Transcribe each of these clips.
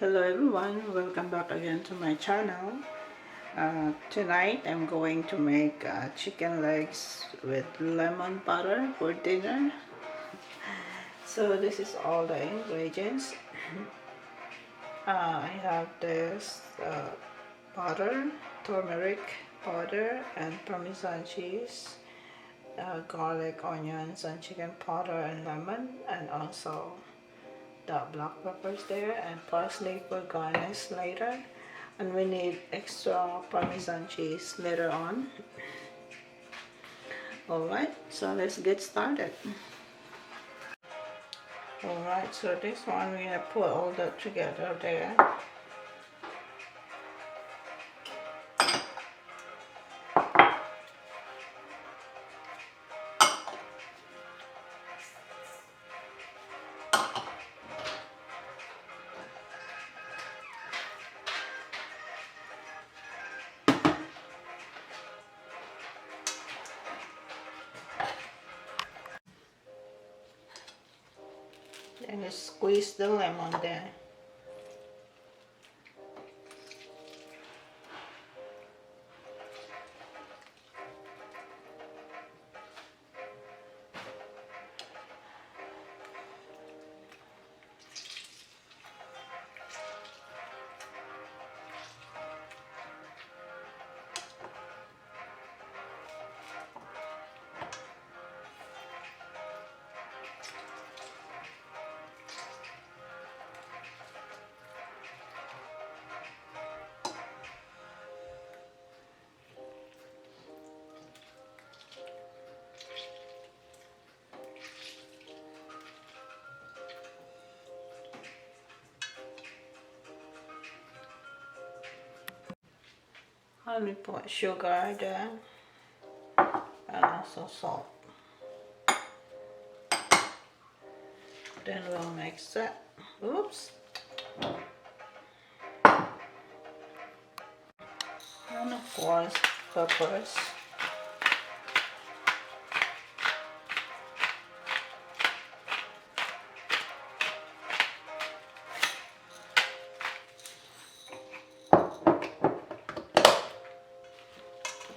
Hello everyone, welcome back again to my channel. Tonight I'm going to make chicken legs with lemon butter for dinner. So this is all the ingredients. I have this butter, turmeric powder and Parmesan cheese, garlic, onions and chicken powder and lemon, and also the black peppers there and parsley for garnish later, and we need extra Parmesan cheese later on. Alright, so let's get started. Alright, so this one we have put all that together there. And you squeeze the lemon there. And we put sugar there and also salt. Then we'll mix it. Oops. And of course, peppers.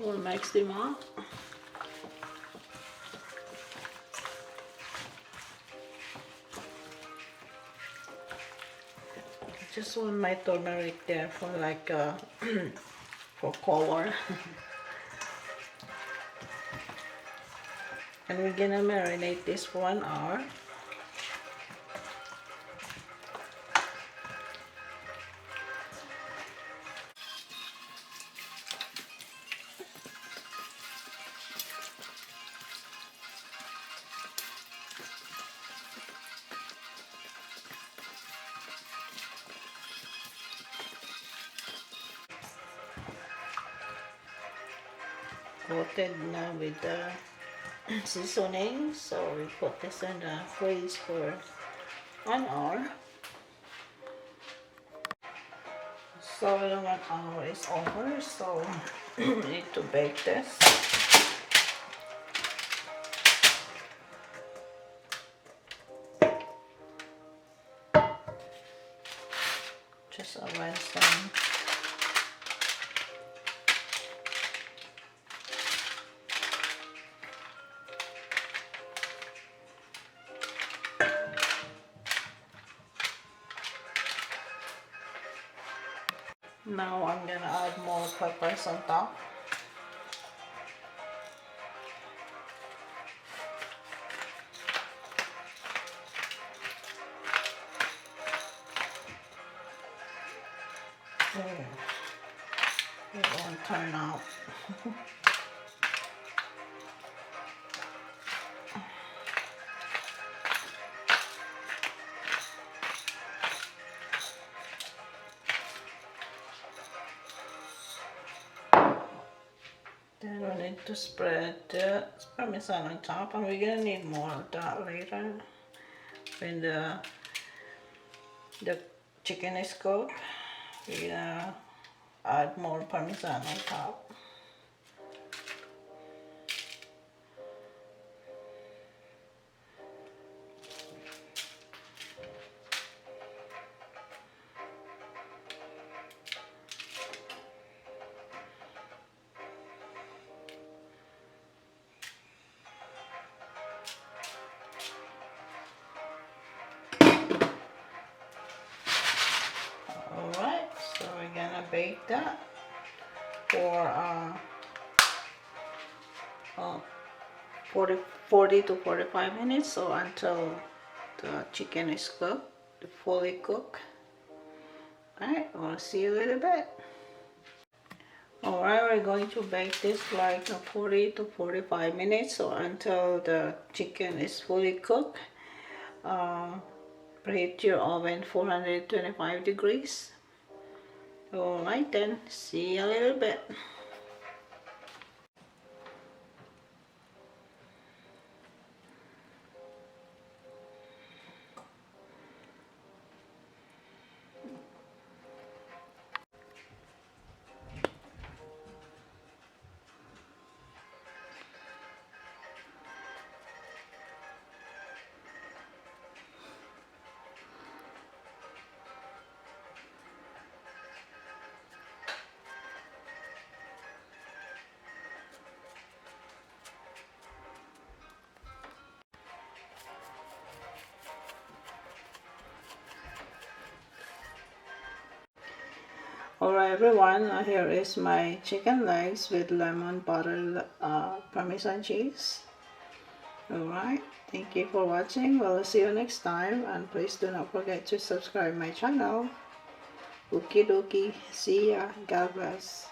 We'll mix them up. Just want my turmeric there for like for color. And we're gonna marinate this for 1 hour. Coated now with the seasoning, so we put this in the fridge for 1 hour. So the 1 hour is over, so we need to bake this. Just add some Now I'm gonna add more peppers on top. It won't turn out. Then we need to spread the Parmesan on top, and we're gonna need more of that later when the chicken is cooked. We're gonna add more Parmesan on top. Alright, so we're gonna bake that for 40 to 45 minutes, so until the chicken is cooked, fully cooked. Alright, we'll see you in a little bit. Alright, we're going to bake this like 40 to 45 minutes, so until the chicken is fully cooked. Preheat your oven 425 degrees. Alright then, see you a little bit. Alright everyone, here is my chicken legs with lemon butter Parmesan cheese. Alright, thank you for watching. We'll see you next time, and please do not forget to subscribe my channel. Okie dokie, see ya, God bless.